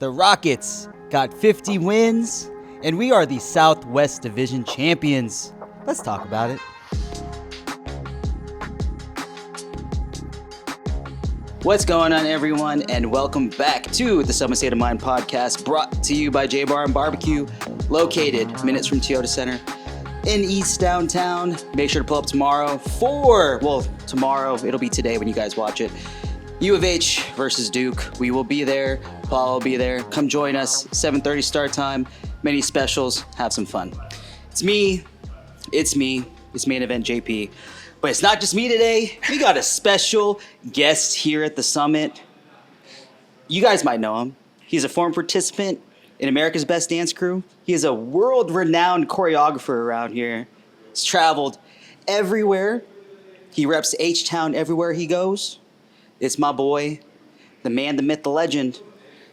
The Rockets got 50 wins, and we are the Southwest Division champions. Let's talk about it. What's going on, everyone, and welcome back to the Southern State of Mind podcast, brought to you by J Bar and Barbecue, located minutes from Toyota Center in East Downtown. Make sure to pull up tomorrow tomorrow, it'll be today when you guys watch it. U of H versus Duke. We will be there. Paul will be there. Come join us. 7:30 start time. Many specials. Have some fun. It's me. It's main event JP. But it's not just me today. We got a special guest here at the summit. You guys might know him. He's a former participant in America's Best Dance Crew. He is a world-renowned choreographer around here. He's traveled everywhere. He reps H-Town everywhere he goes. It's my boy, the man, the myth, the legend.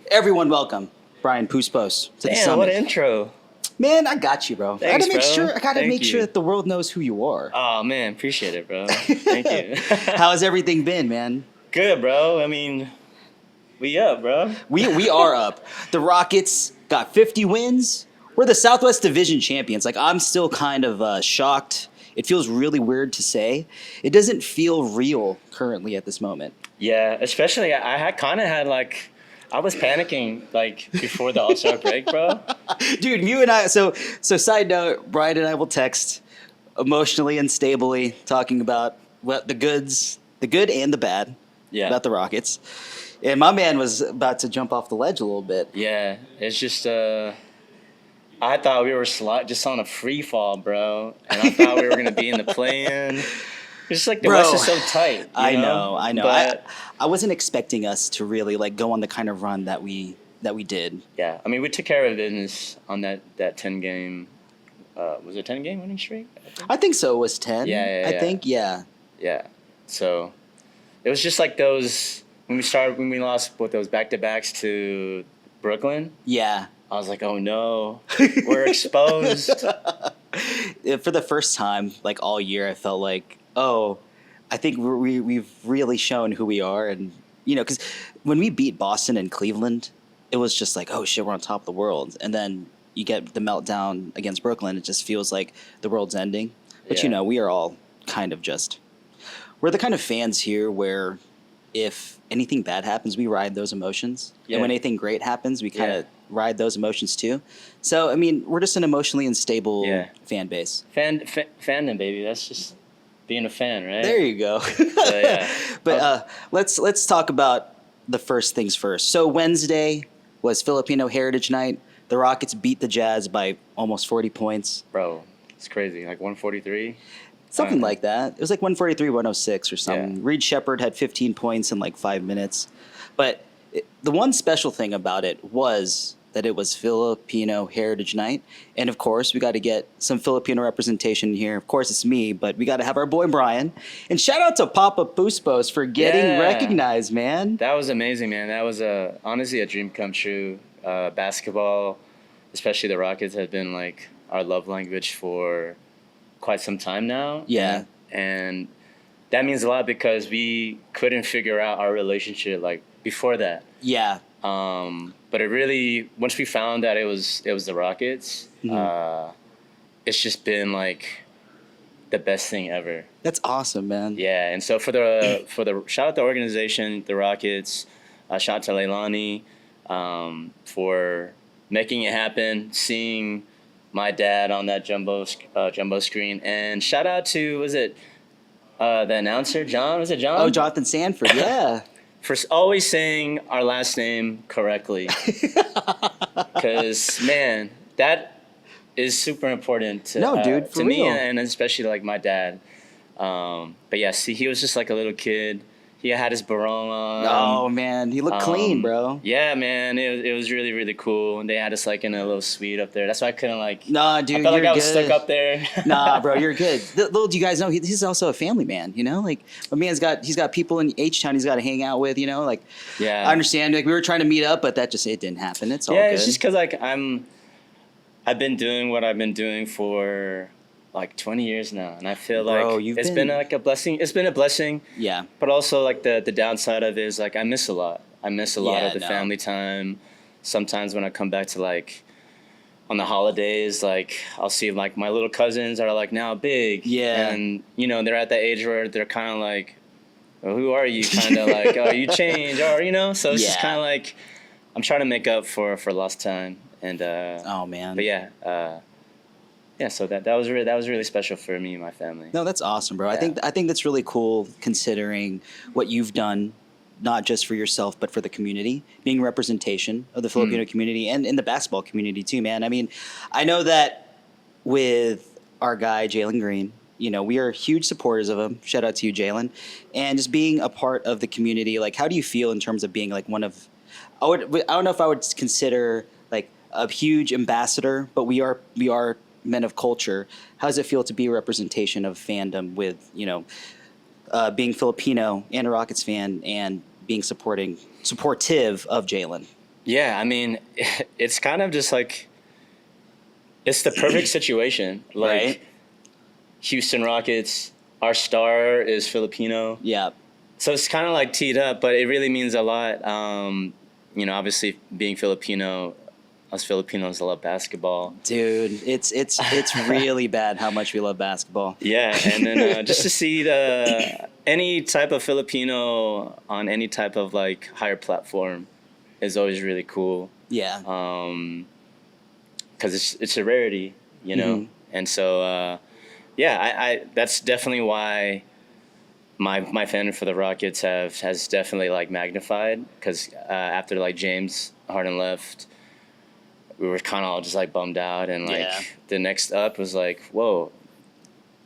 Everyone welcome Brian Puspos to the summit. Damn, what an intro. Man, I got you, bro. Thanks, I gotta make sure that the world knows who you are. Oh, man, appreciate it, bro. Thank you. How has everything been, man? Good, bro. I mean, we up, bro. We are up. The Rockets got 50 wins. We're the Southwest Division champions. Like, I'm still kind of shocked. It feels really weird to say. It doesn't feel real currently at this moment. Yeah, especially I was panicking like before the All-Star break, bro. Dude, you and I, so side note, Brian and I will text emotionally and stably talking about what the good and the bad about the Rockets. And my man was about to jump off the ledge a little bit. Yeah, it's just I thought we were just on a free fall, bro. And I thought we were going to be in the play-in. It's just like the West is so tight. I know. But I wasn't expecting us to really like go on the kind of run that we did. Yeah, I mean, we took care of business on that 10-game. Was it 10-game winning streak? I think so. It was 10. Yeah. I think, yeah. Yeah. So it was just like those when we lost those back-to-backs to Brooklyn. Yeah. I was like, oh no, we're exposed. For the first time, like all year, I felt like, I think we've really shown who we are. And, because when we beat Boston and Cleveland, it was just like, oh shit, we're on top of the world. And then you get the meltdown against Brooklyn. It just feels like the world's ending. But, we are all kind of we're the kind of fans here where if anything bad happens, we ride those emotions. Yeah. And when anything great happens, we kind of ride those emotions too. So, I mean, we're just an emotionally unstable fan base. Fandom, baby. That's just being a fan, right? There you go. But let's talk about the first things first. So Wednesday was Filipino Heritage Night. The Rockets beat the Jazz by almost 40 points. Bro, it's crazy. Like 143? Something like that. It was like 143, 106 or something. Yeah. Reed Shepherd had 15 points in like 5 minutes. But the one special thing about it was that it was Filipino Heritage Night. And, of course, we got to get some Filipino representation here. Of course, it's me, but we got to have our boy Brian. And shout out to Papa Puspos for getting recognized, man. That was amazing, man. That was honestly a dream come true. Basketball, especially the Rockets, have been like our love language for quite some time now. Yeah. And that means a lot because we couldn't figure out our relationship like before that. Yeah. But it really, once we found that it was the Rockets, it's just been like the best thing ever. That's awesome, man. Yeah, and so for the shout out the organization, the Rockets, shout out to Leilani for making it happen, seeing my dad on that jumbo screen, and shout out to the announcer John? Was it John? Oh, Jonathan Sanford, yeah. For always saying our last name correctly. Because, man, that is super important to me and especially like my dad. But yeah, see, he was just like a little kid. He had his barong on. Oh, man. He looked clean, bro. Yeah, man. It was really, really cool. And they had us like in a little suite up there. That's why I couldn't like... Nah, dude, I felt like I was good. stuck up there. Nah, bro, you're good. Little do you guys know, he's also a family man, Like, my man's he's got people in H-Town he's got to hang out with, Like, yeah. I understand. Like, we were trying to meet up, but it didn't happen. It's all good. Yeah, it's just because, like, I've been doing what I've been doing for... like 20 years now, and I feel like it's been like a blessing. It's been a blessing. Yeah. But also like the downside of it is like I miss a lot. I miss a lot of the family time, sometimes when I come back to like on the holidays, like I'll see like my little cousins are like now big, and you know they're at that age where they're kind of like, well, who are you? Kind of like, oh, you change, or you know. So it's just kind of like I'm trying to make up for lost time, and oh man, but yeah. So that was really special for me and my family. No, that's awesome, bro. Yeah. I think that's really cool considering what you've done, not just for yourself but for the community, being a representation of the Filipino community and in the basketball community too, man. I mean, I know that with our guy Jalen Green, you know, we are huge supporters of him. Shout out to you, Jalen. And just being a part of the community, like how do you feel in terms of being like one of I don't know if I would consider like a huge ambassador, but we are men of culture. How does it feel to be a representation of fandom with, you know, being Filipino and a Rockets fan and being supportive of Jalen? Yeah, I mean, it's kind of just like, it's the perfect situation. Like, right? Houston Rockets, our star is Filipino. Yeah. So it's kind of like teed up, but it really means a lot. You know, obviously being Filipino, us Filipinos love basketball. Dude, it's really bad how much we love basketball. Yeah, and then just to see any type of Filipino on any type of like higher platform is always really cool. Yeah. Because it's a rarity, you know, and so yeah, I that's definitely why my fandom for the Rockets has definitely like magnified. Because after like James Harden left, we were kind of all just like bummed out, and like the next up was like, whoa,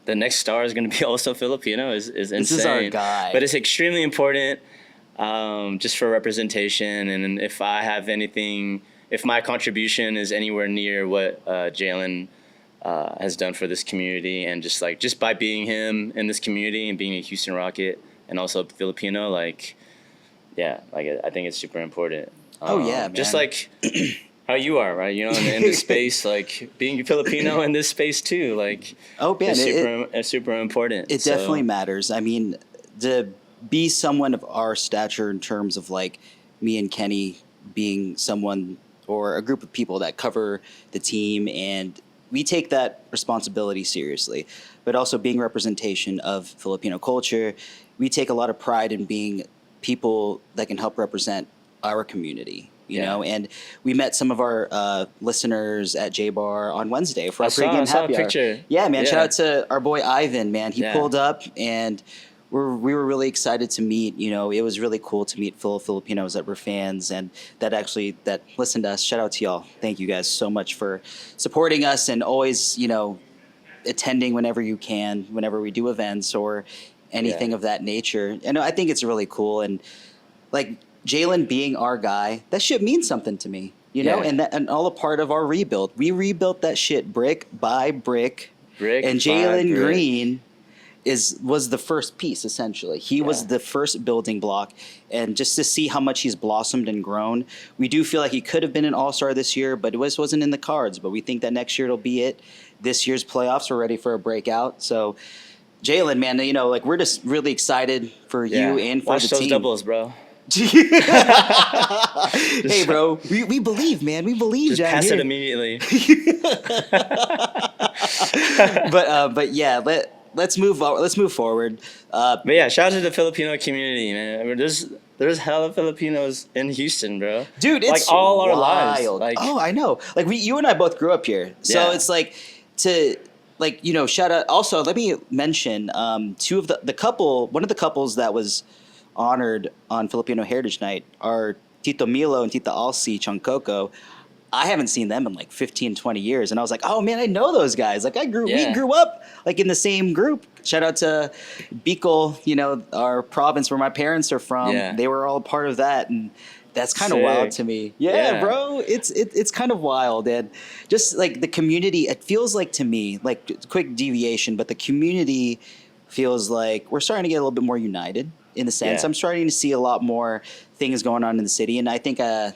the next star is going to be also Filipino is insane. This is our guy. But it's extremely important just for representation. And if I have anything, if my contribution is anywhere near what Jalen has done for this community, and just by being him in this community and being a Houston Rocket and also Filipino, like, yeah, like I think it's super important. Oh yeah, man. Just like how you are, right? You know, in this space, like being Filipino in this space too, like it's super important. It definitely matters. I mean, to be someone of our stature in terms of like me and Kenny being someone or a group of people that cover the team, and we take that responsibility seriously, but also being representation of Filipino culture, we take a lot of pride in being people that can help represent our community. You know, and we met some of our listeners at J-Bar on Wednesday for our pregame happy hour. Yeah, man. Yeah. Shout out to our boy Ivan, man. He pulled up, and we were really excited to meet. You know, it was really cool to meet Filipinos that were fans and that listened to us. Shout out to y'all. Thank you guys so much for supporting us and always, you know, attending whenever you can, whenever we do events or anything of that nature. And I think it's really cool. And like, Jalen being our guy, that shit means something to me, you know, and all a part of our rebuild. We rebuilt that shit brick by brick. And Jalen Green was the first piece, essentially. He was the first building block. And just to see how much he's blossomed and grown, we do feel like he could have been an all-star this year, but it wasn't in the cards. But we think that next year it'll be it. This year's playoffs, we're ready for a breaking. So, Jalen, man, you know, like we're just really excited for you and for the team. Watch those doubles, bro. Hey, bro, we believe, man. We believe. Just pass it immediately. But yeah, let's move forward. But yeah, shout out to the Filipino community, man. I mean, there's hella Filipinos in Houston, bro. Dude, it's like all wild. Our lives. Like, oh, I know. Like you and I both grew up here, so it's like to. Like, you know, shout out. Also, let me mention two of one of the couples that was honored on Filipino Heritage Night are Tito Milo and Tita Alci Changcoco. I haven't seen them in like 15, 20 years. And I was like, oh man, I know those guys. Like we grew up like in the same group. Shout out to Bicol, you know, our province where my parents are from. Yeah. They were all part of that. And that's kind of wild to me. Yeah, bro. It's kind of wild. And just like the community, it feels like to me, like quick deviation, but the community feels like we're starting to get a little bit more united. In the sense, I'm starting to see a lot more things going on in the city, and I think I'm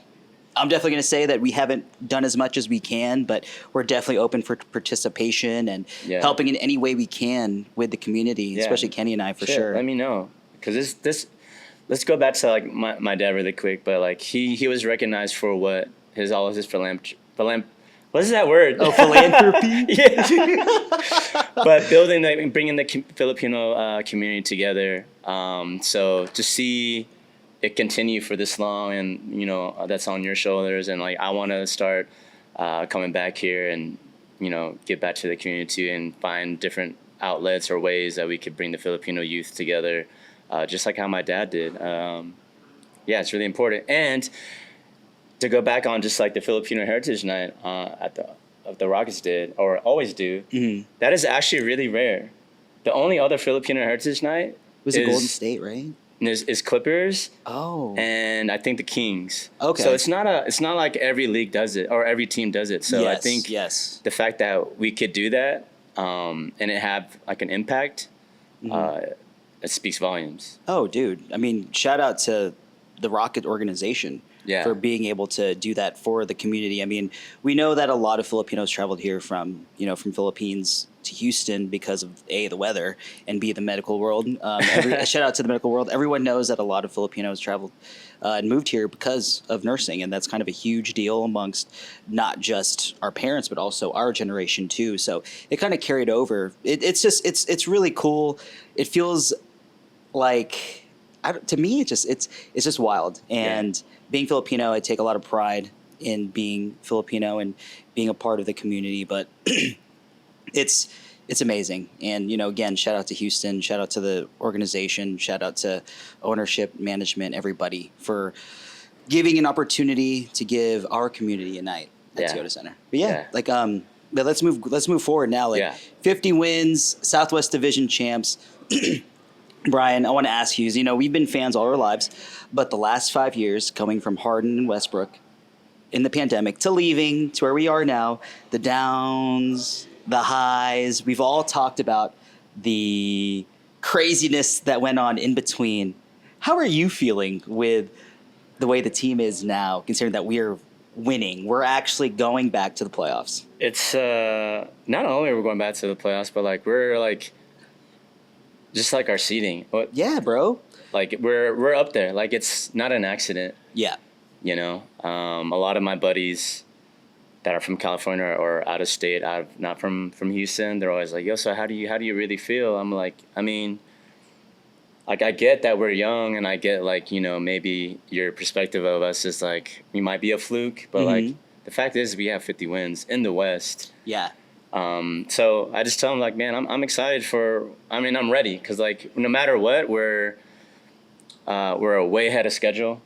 definitely going to say that we haven't done as much as we can, but we're definitely open for participation and helping in any way we can with the community, especially Kenny and I for sure. Let me know, because this. Let's go back to like my dad really quick, but like he was recognized for what all his what is that word? Oh, philanthropy. Yeah. But bringing the Filipino community together. So to see it continue for this long, and that's on your shoulders, and like I want to start coming back here and get back to the community and find different outlets or ways that we could bring the Filipino youth together, just like how my dad did. Yeah, it's really important. And to go back on just like the Filipino Heritage Night the Rockets did or always do, that is actually really rare. The only other Filipino Heritage Night Was it Golden State, right? Is Clippers. Oh. And I think the Kings. Okay. So it's not like every league does it or every team does it. So I think the fact that we could do that and it have like an impact, it speaks volumes. Oh, dude. I mean, shout out to the Rocket organization for being able to do that for the community. I mean, we know that a lot of Filipinos traveled here from Philippines to Houston because of A, the weather, and B, the medical world. Shout out to the medical world. Everyone knows that a lot of Filipinos traveled and moved here because of nursing, and that's kind of a huge deal amongst not just our parents, but also our generation too. So it kind of carried over. It's really cool. It feels like, to me, it's just wild. And being Filipino, I take a lot of pride in being Filipino and being a part of the community. But it's amazing. And again, shout out to Houston, shout out to the organization, shout out to ownership, management, everybody for giving an opportunity to give our community a night at Toyota Center. But but let's move forward now. 50 wins, Southwest Division champs. Brian, I want to ask you, we've been fans all our lives, but the last 5 years, coming from Harden and Westbrook in the pandemic to leaving to where we are now, the downs, the highs, we've all talked about the craziness that went on in between. How are you feeling with the way the team is now, considering that we are winning? We're actually going back to the playoffs. It's not only are we going back to the playoffs, but like we're like just like our seeding. Yeah, bro. Like we're up there. Like it's not an accident. Yeah. A lot of my buddies that are from California or out of state, not from Houston, they're always like, "Yo, so how do you really feel?" I'm like, I mean, like I get that we're young, and I get like maybe your perspective of us is like we might be a fluke, but like the fact is we have 50 wins in the West. Yeah. So I just tell them like, man, I'm excited I'm ready because like no matter what, we're way ahead of schedule.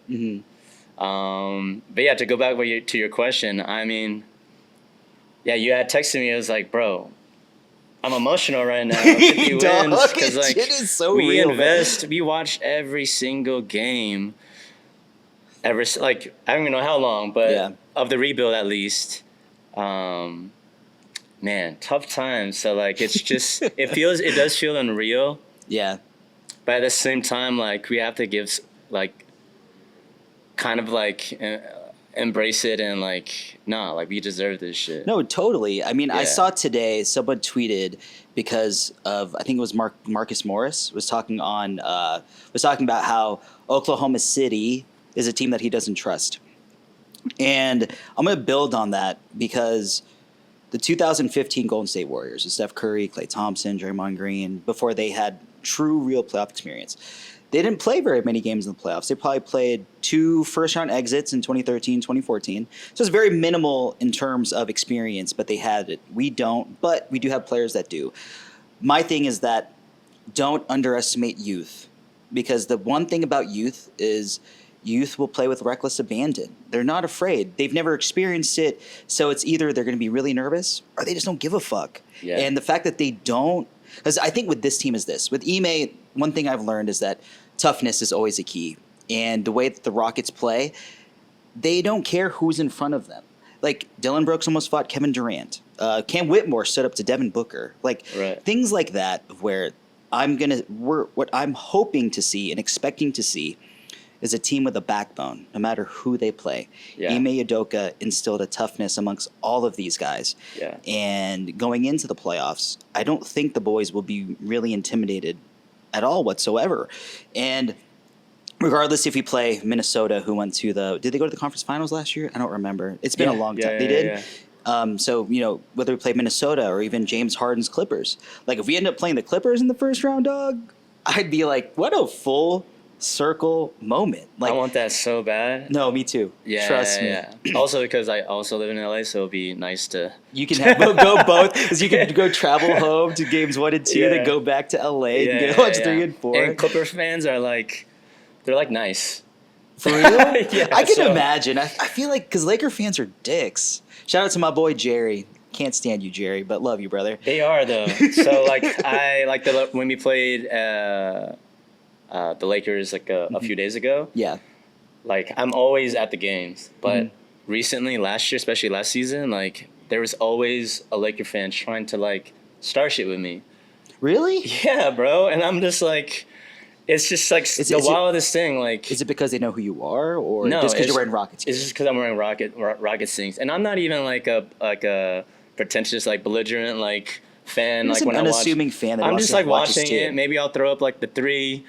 But yeah, to go back to your question, I mean, yeah, you had texted me. I was like, bro, I'm emotional right now. 50 wins because like it is so we real, invest. Man. We watch every single game. I don't even know how long, but of the rebuild at least. Man, tough times. So like it's just it does feel unreal. Yeah. But at the same time, like we have to give like kind of like embrace it and like like we deserve this shit. No, totally. I mean, I saw today someone tweeted because of, I think it was Marcus Morris was talking about how Oklahoma City is a team that he doesn't trust. And I'm going to build on that because the 2015 Golden State Warriors, with Steph Curry, Klay Thompson, Draymond Green, before they had true, real playoff experience, they didn't play very many games in the playoffs. They probably played 2 first-round exits in 2013, 2014. So it's very minimal in terms of experience, but they had it. We don't, but we do have players that do. My thing is that don't underestimate youth, because the one thing about youth is youth will play with reckless abandon. They're not afraid. They've never experienced it, so it's either they're going to be really nervous or they just don't give a fuck. Yeah. And the fact that they don't, because I think with this team is this. With Ime, one thing I've learned is that toughness is always a key. And the way that the Rockets play, they don't care who's in front of them. Like, Dylan Brooks almost fought Kevin Durant. Cam Whitmore stood up to Devin Booker. Like, things like that where what I'm hoping to see and expecting to see is a team with a backbone, no matter who they play. Yeah. Ime Udoka instilled a toughness amongst all of these guys. Yeah. And going into the playoffs, I don't think the boys will be really intimidated at all whatsoever. And regardless if we play Minnesota, who went to did they go to the conference finals last year? I don't remember. It's been a long time. They did. Yeah. So, whether we play Minnesota or even James Harden's Clippers, like if we end up playing the Clippers in the first round, dog, I'd be like, what a full circle moment. Like, I want that so bad. No, me too. Yeah, Trust me. Yeah. Also because I also live in LA, so it'll be nice to. You can go both, because you can go travel home to games 1 and 2, then go back to LA and get watch 3 and 4. And Clippers fans are like, they're like nice. For real? Yeah, I can imagine. I feel like because Laker fans are dicks. Shout out to my boy Jerry. Can't stand you, Jerry, but love you, brother. They are though. So like I like when we played the Lakers like a few days ago. Yeah. Like I'm always at the games, but recently, last year, especially last season, like there was always a Laker fan trying to like start shit with me. Really? Yeah, bro. And I'm just like. It's just like the wildest thing. Like, is it because they know who you are, or no, just because you're wearing Rockets? It's just because I'm wearing Rockets things, and I'm not even like a pretentious like belligerent like fan. You're like when unassuming fan. That I'm just like watching it. Maybe I'll throw up like the three,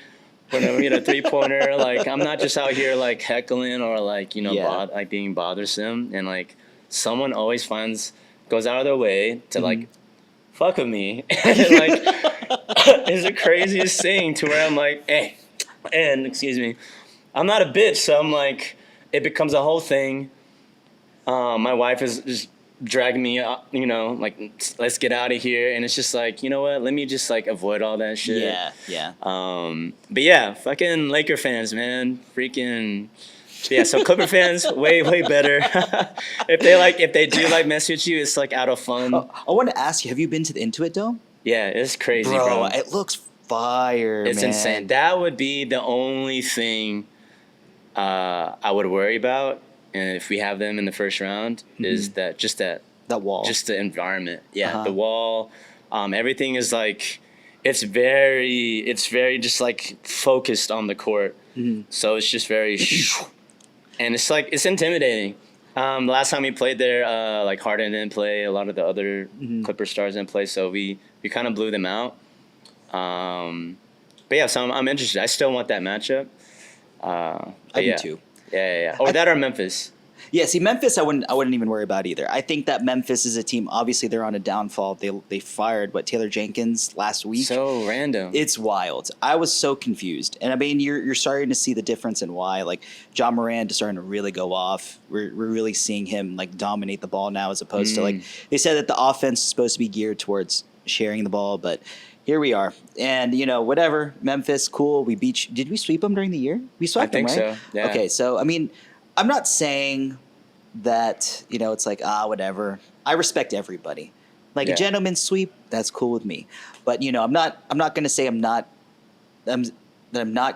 whenever 3-pointer. Like I'm not just out here like heckling or like like being bothersome, and like someone always goes out of their way to like fuck with me, and like. It's the craziest thing to where I'm like, hey, and excuse me, I'm not a bitch, so I'm like, it becomes a whole thing. My wife is just dragging me up, like, let's get out of here, and it's just like, you know what, let me just like avoid all that shit. Yeah. But yeah, fucking Laker fans, man, freaking. Yeah, so Clipper fans, way better. if they do like mess with you, it's like out of fun. I want to ask you, have you been to the Intuit Dome? Yeah, it's crazy, bro. It looks fire, It's insane. That would be the only thing I would worry about, and if we have them in the first round, is that wall, just the environment. Yeah, the wall. Everything is like, it's very just like focused on the court. So it's just very, and it's like it's intimidating. The last time we played there, like Harden didn't play, a lot of the other Clipper stars didn't play, so we kind of blew them out. But yeah, so I'm interested. I still want that matchup. I do too. Yeah. Or that or Memphis. Yeah, see, Memphis, I wouldn't even worry about either. I think that Memphis is a team. Obviously, they're on a downfall. They fired Taylor Jenkins last week. So random. It's wild. I was so confused, and I mean, you're starting to see the difference in why. Like John Moran is starting to really go off. We're really seeing him like dominate the ball now, as opposed to like they said that the offense is supposed to be geared towards sharing the ball, but here we are. And whatever, Memphis, cool. We beat. Did we sweep them during the year? We swept them, right? I think so. Yeah. Okay, so I mean, I'm not saying that it's like whatever. I respect everybody. Like a gentleman's sweep, that's cool with me. But I'm not going to say I'm not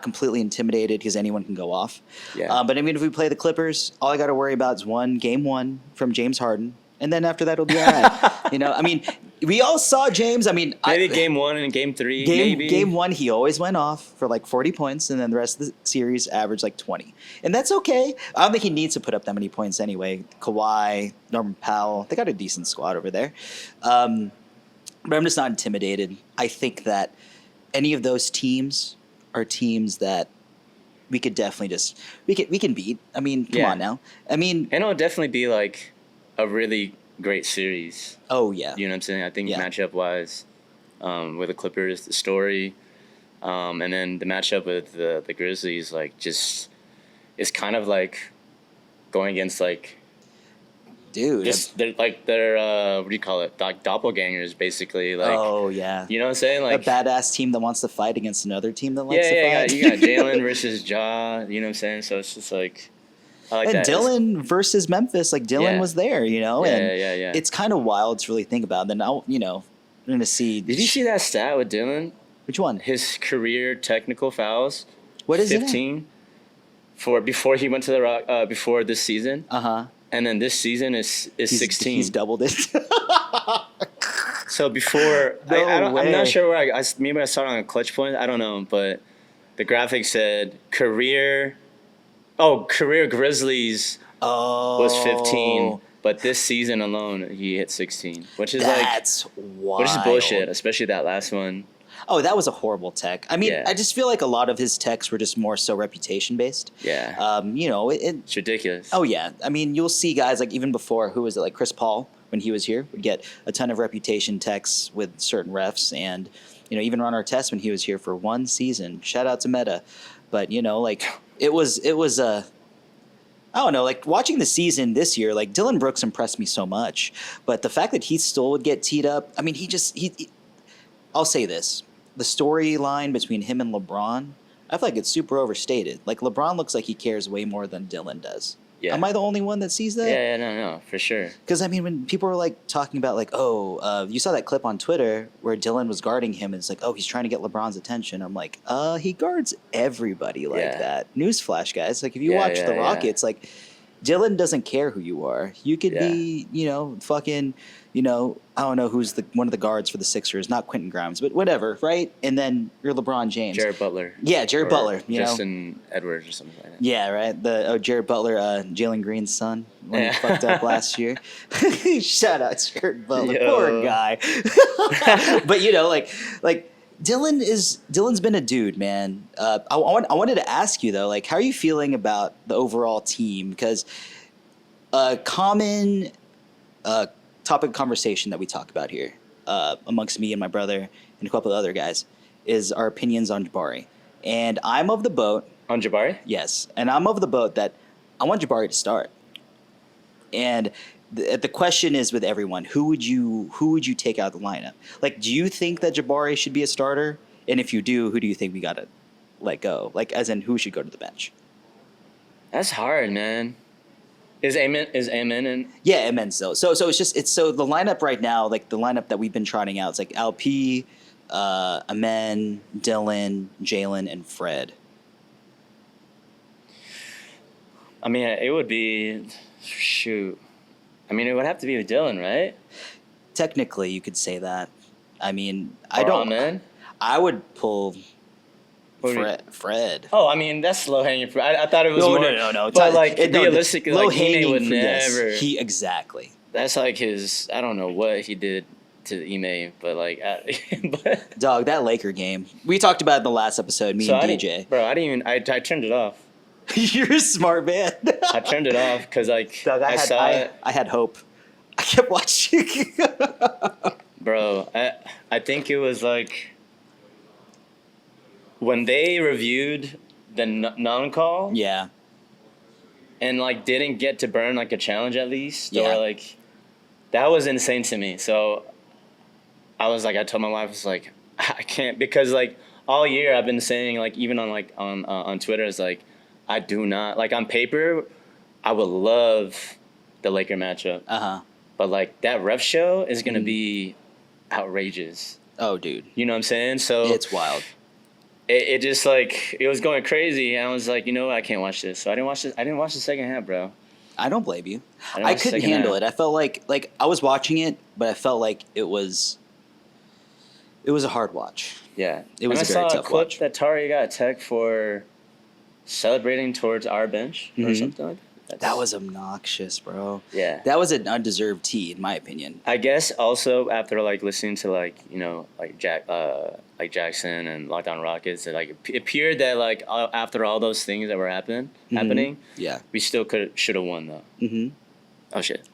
completely intimidated, because anyone can go off. Yeah. But I mean, if we play the Clippers, all I got to worry about is game 1 from James Harden, and then after that it'll be all right. I mean, we all saw James. I mean, maybe game 1 and game 3. Game 1, he always went off for like 40 points, and then the rest of the series averaged like 20. And that's okay. I don't think he needs to put up that many points anyway. Kawhi, Norman Powell, they got a decent squad over there. But I'm just not intimidated. I think that any of those teams are teams that we could definitely we can beat. I mean, come on now. I mean, and it'll definitely be like a really great series. Oh yeah. You know what I'm saying? I think matchup wise, with the Clippers, the story, and then the matchup with the Grizzlies, like just is kind of like going against like, dude, they're what do you call it? Doppelgangers, basically. Like, oh yeah. You know what I'm saying? Like a badass team that wants to fight against another team that likes to fight. You got Jalen versus Ja. You know what I'm saying? So it's just like. I like and that. Dylan versus Memphis, like Dylan was there, Yeah. It's kind of wild to really think about. Then I'm going to see. Did you see that stat with Dylan? Which one? His career technical fouls. What is 15 for before he went to the Rock before this season. And then this season is 16. He's doubled it. So before, I'm not sure where maybe I saw it on a Clutch Point. I don't know, but the graphic said career Grizzlies was 15, but this season alone he hit 16, which is that's wild. Which is bullshit, especially that last one. Oh, that was a horrible tech. I mean, Yeah. I just feel like a lot of his techs were just more so reputation based. Yeah. You know, It's ridiculous. oh yeah. I mean, you'll see guys like even before, who was it, like Chris Paul when he was here would get a ton of reputation techs with certain refs, and you know, even Ron Artest when he was here for one season. Shout out to Meta, but you know, like it was I don't know, like watching the season this year, like Dylan Brooks impressed me so much, but the fact that he still would get teed up, I mean, I'll say this: the storyline between him and LeBron, I feel like it's super overstated. Like LeBron looks like he cares way more than Dylan does. Yeah. Am I the only one that sees that? Yeah, no, for sure. Because I mean, when people were like talking about like, you saw that clip on Twitter where Dylan was guarding him, and it's like, oh, he's trying to get LeBron's attention. I'm like, he guards everybody like Yeah. that. Newsflash, guys! Like if you Yeah, watch the yeah. Rockets, like Dylan doesn't care who you are. You could Yeah. be, you know, fucking, you know, I don't know who's one of the guards for the Sixers, not Quentin Grimes, but whatever, right? And then you're LeBron James. Jared Butler. Yeah, Jared Or Butler. You know. Justin Edwards or something like that. Yeah, right. The Jared Butler, Jalen Green's son, when Yeah. he fucked up last year. Shout out Jared Butler, Yo. poor guy. But you know, like Dylan's been a dude, man. I wanted to ask you though, like, how are you feeling about the overall team? Because a common topic of conversation that we talk about here, amongst me and my brother and a couple of other guys, is our opinions on Jabari. And I'm of the boat. On Jabari? Yes, and I'm of the boat that I want Jabari to start. And the question is with everyone, who would you take out of the lineup? Like, do you think that Jabari should be a starter? And if you do, who do you think we gotta let go? Like, as in, who should go to the bench? That's hard, man. Is Amen in? Yeah, Amen still. So it's so the lineup right now, like the lineup that we've been trotting out, it's like LP, Amen, Dylan, Jalen, and Fred. I mean, it would be shoot. I mean, it would have to be with Dylan, right? Technically, you could say that. I mean, Or I don't. Amen? I would pull What do you- Fred. Oh, I mean, that's low hanging fruit. I thought it was No, more. no. But like No, realistically, low like hanging Ime would fruit, yes. never. Exactly. That's like his. I don't know what he did to Ime, but like, but. Dog, that Laker game. We talked about it in the last episode, me and DJ. Bro, I didn't even. I turned it off. You're a smart man. I turned it off because like Dog, I saw it. I had hope. I kept watching. Bro, I think it was like when they reviewed the non-call Yeah. and like didn't get to burn like a challenge at least, Yeah. or like that was insane to me. So I was like, I told my wife, I was like, I can't, because like all year I've been saying, like even on like on Twitter, it's like I do not like on paper I would love the Laker matchup, but like that ref show is gonna be outrageous. Oh, dude. You know what I'm saying? So It's wild. it just like it was going crazy, and I was like, you know what, I can't watch this. So I didn't watch this. I didn't watch the second half, bro. I don't blame you. didn't I watch the couldn't second handle half. it. I felt like I was watching it, but I felt like it was a hard watch. Yeah, It was and a very I saw tough a clip watch. that Tari got tech for celebrating towards our bench or Mhm. something like that. That was obnoxious, bro. Yeah. That was an undeserved tee, in my opinion. I guess also after like listening to like, you know, like Jackson and Lockdown Rockets, it like it appeared that like after all those things that were happening, Yeah. we still should have won though. Mm-hmm. Oh shit.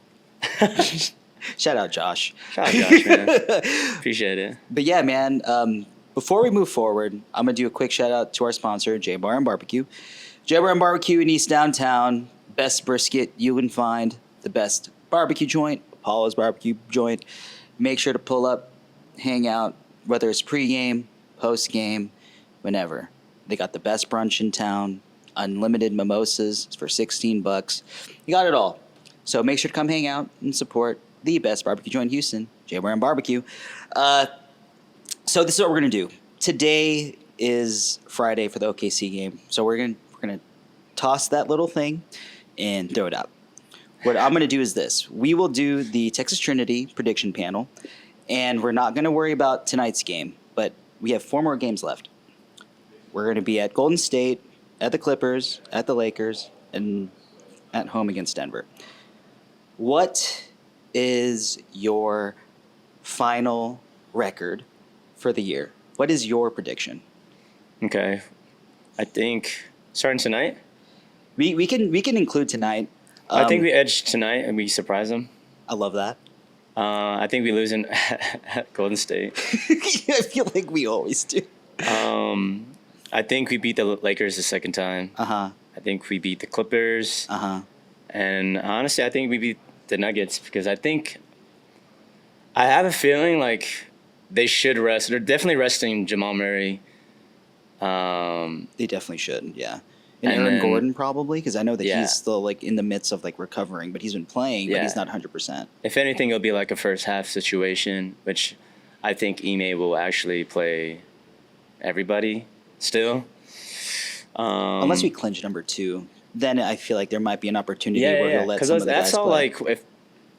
Shout out, Josh. Shout out Josh, man. Appreciate it. But yeah, man, before we move forward, I'm going to do a quick shout out to our sponsor, J Bar and Barbecue. J Bar and Barbecue in East Downtown. Best brisket you can find. The best barbecue joint, Apollo's barbecue joint. Make sure to pull up, hang out, whether it's pregame, postgame, whenever. They got the best brunch in town, unlimited mimosas for $16. You got it all. So make sure to come hang out and support the best barbecue joint in Houston, J Bar and Barbecue. So this is what we're gonna do. Today is Friday for the OKC game, so we're gonna toss that little thing and throw it out. What I'm gonna do is this: we will do the Texas Trinity prediction panel, and we're not gonna worry about tonight's game, but we have 4 more games left. We're gonna be at Golden State, at the Clippers, at the Lakers, and at home against Denver. What is your final record for the year What is your prediction? Okay. I think starting tonight. We can include tonight. I think we edge tonight and we surprise them. I love that. I think we lose in at Golden State. I feel like we always do. I think we beat the Lakers the second time. Uh-huh. I think we beat the Clippers. Uh-huh. And honestly, I think we beat the Nuggets because I have a feeling like they should rest. They're definitely resting Jamal Murray. They definitely should, yeah. And And Aaron then- Gordon probably, because I know that Yeah. he's still like in the midst of like recovering, but he's been playing, but Yeah. he's not 100%. If anything, it'll be like a first half situation, which I think Ime will actually play everybody still. Unless we clinch number 2, then I feel like there might be an opportunity yeah, where yeah, he'll let because some of the that's guys all play. like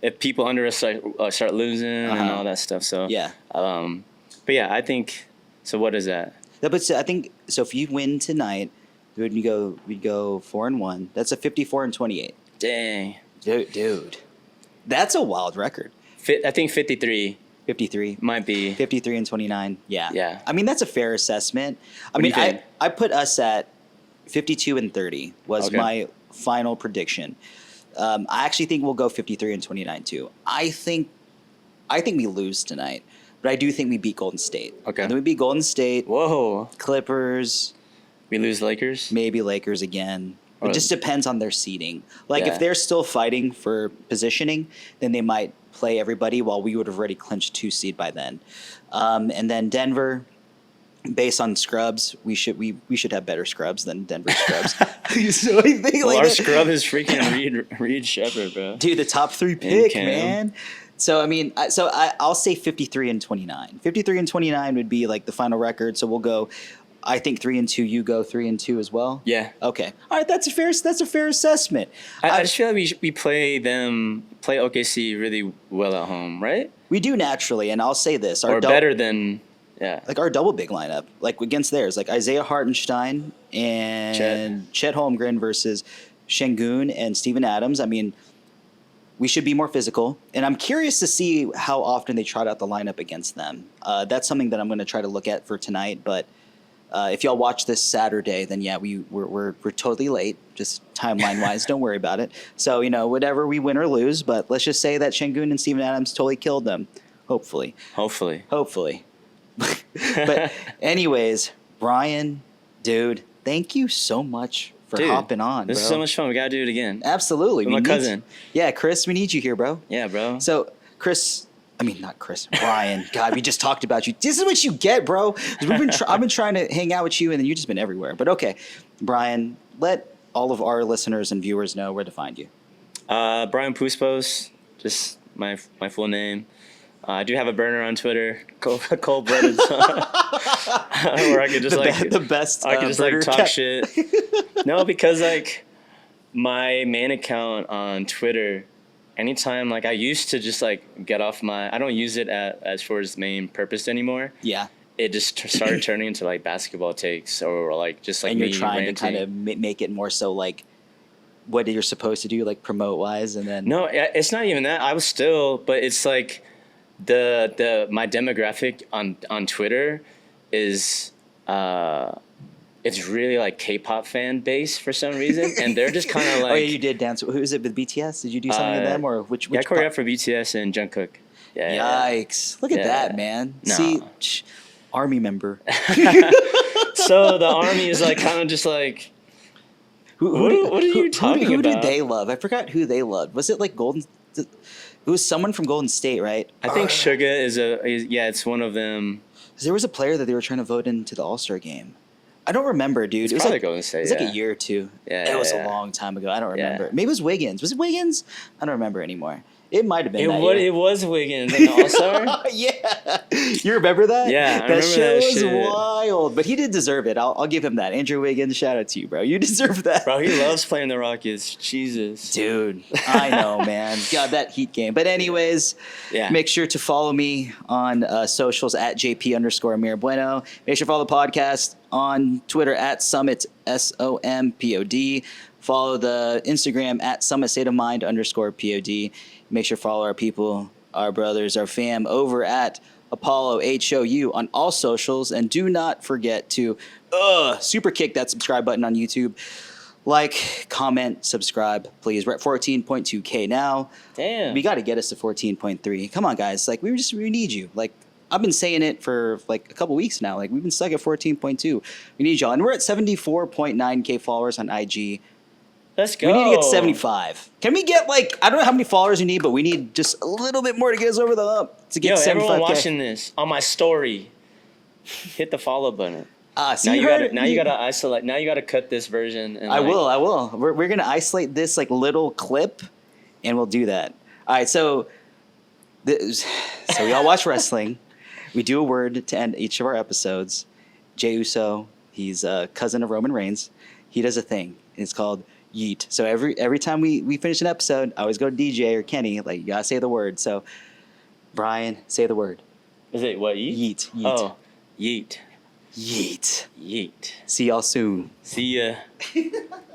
if people under us start losing and Uh-huh. all that stuff. So Yeah. but yeah, I think so. What is that? Yeah, but so I think so. If you win tonight, we'd go 4-1. That's a 54-28. Dang, Dude, that's a wild record. I think 53 53. might be. 53-29. Yeah. Yeah. I mean, that's a fair assessment. I What do mean, you think? I put us at 52-30 was Okay. my final prediction. I actually think we'll go 53-29 too. I think we lose tonight, but I do think we beat Golden State. Okay. And then we beat Golden State, Whoa, Clippers, we lose Lakers. maybe Lakers again. It Or- just depends on their seeding. Like Yeah. if they're still fighting for positioning, then they might play everybody while we would have already clinched 2 seed by then. And then Denver, based on scrubs, we should have better scrubs than Denver scrubs. So I think Well, like our that- scrub is freaking Reed Shepard, bro. dude, the top 3 pick, Cam. man. So I mean, I'll say 53-29. 53-29 would be like the final record. So we'll go. I think 3-2. You go 3-2 as well. Yeah, Okay. All right. That's a fair assessment. I just feel like we play OKC really well at home, right? We do naturally, and I'll say this: Or better than yeah. like our double big lineup, like against theirs, like Isaiah Hartenstein and Chet Holmgren versus Şengün and Steven Adams. I mean, we should be more physical, and I'm curious to see how often they trot out the lineup against them. That's something that I'm going to try to look at for tonight. But if y'all watch this Saturday, then yeah, we're totally late, just timeline wise. Don't worry about it. So whatever, we win or lose, but let's just say that Şengün and Steven Adams totally killed them. Hopefully. But anyways, Brian, dude, thank you so much for hopping on. This bro. is so much fun. We gotta do it again. Absolutely. With my We need- cousin. Yeah, Chris, we need you here, bro. Yeah, bro. So, not Chris, Brian. God, we just talked about you. This is what you get, bro. 'Cause I've been trying to hang out with you, and then you've just been everywhere. But okay, Brian, let all of our listeners and viewers know where to find you. Brian Puspos, just my full name. I do have a burner on Twitter, cold-blooded, where I could just the best. I could just burner talk cap- shit. No, because my main account on Twitter, anytime I used to just get off I don't use it as for its main purpose anymore. Yeah. It just started turning into basketball takes or just And me you're trying ranting. to kind of make it more so what you're supposed to do, promote wise, and then No, it's not even that. I was still, but it's my demographic on Twitter is it's really K-pop fan base for some reason, and they're just kind of oh yeah, you did dance. Who is it with BTS? Did you do something with them or which? I choreographed for BTS and Jungkook. Yeah. Yikes! Look at Yeah. that, man. No. See, army member. So the army is kind of just What are you talking who did about? they love? I forgot who they loved. Was it Golden? It was someone from Golden State, right? I think Suga is it's one of them. There was a player that they were trying to vote into the All-Star game. I don't remember, dude. It's it was probably Golden State. It was a year or two. Yeah, it was yeah. a long time ago. I don't Yeah. remember. Maybe it was Wiggins. Was it Wiggins? I don't remember anymore. It might have been that It year. was Wiggins in the All-Star. Yeah, you remember that? Yeah, I that remember shit that was shit. wild. But he did deserve it. I'll give him that. Andrew Wiggins, shout out to you, bro. You deserve that, Bro, he loves playing the Rockets. Jesus. dude. I know, man. God, that Heat game. But anyways, Yeah. make sure to follow me on socials at JP_Amir Bueno. Make sure to follow the podcast on Twitter at Summit SOMPOD. Follow the Instagram at Summit State of Mind _POD. Make sure to follow our people, our brothers, our fam over at Apollo HOU on all socials. And do not forget to super kick that subscribe button on YouTube. Like, comment, subscribe, please. We're at 14.2K now. Damn. We got to get us to 14.3. Come on, guys. Like, we need you. Like, I've been saying it for like a couple weeks now. Like, we've been stuck at 14.2. We need y'all. And we're at 74.9K followers on IG. Let's go. We need to get 75. Can we get like, I don't know how many followers we need, but we need just a little bit more to get us over the hump to get 75K. Everyone watching this on my story, hit the follow button. So you gotta isolate. Now you gotta cut this version. And I will. We're gonna isolate this like little clip, and we'll do that. All right. So we all watch wrestling. We do a word to end each of our episodes. Jey Uso, he's a cousin of Roman Reigns. He does a thing. It's called yeet. So every time we finish an episode, I always go to DJ or Kenny. Like, you gotta say the word. So Brian, say the word. Is it what, yeet? Yeet. Oh, yeet. Yeet. Yeet. See y'all soon. See ya.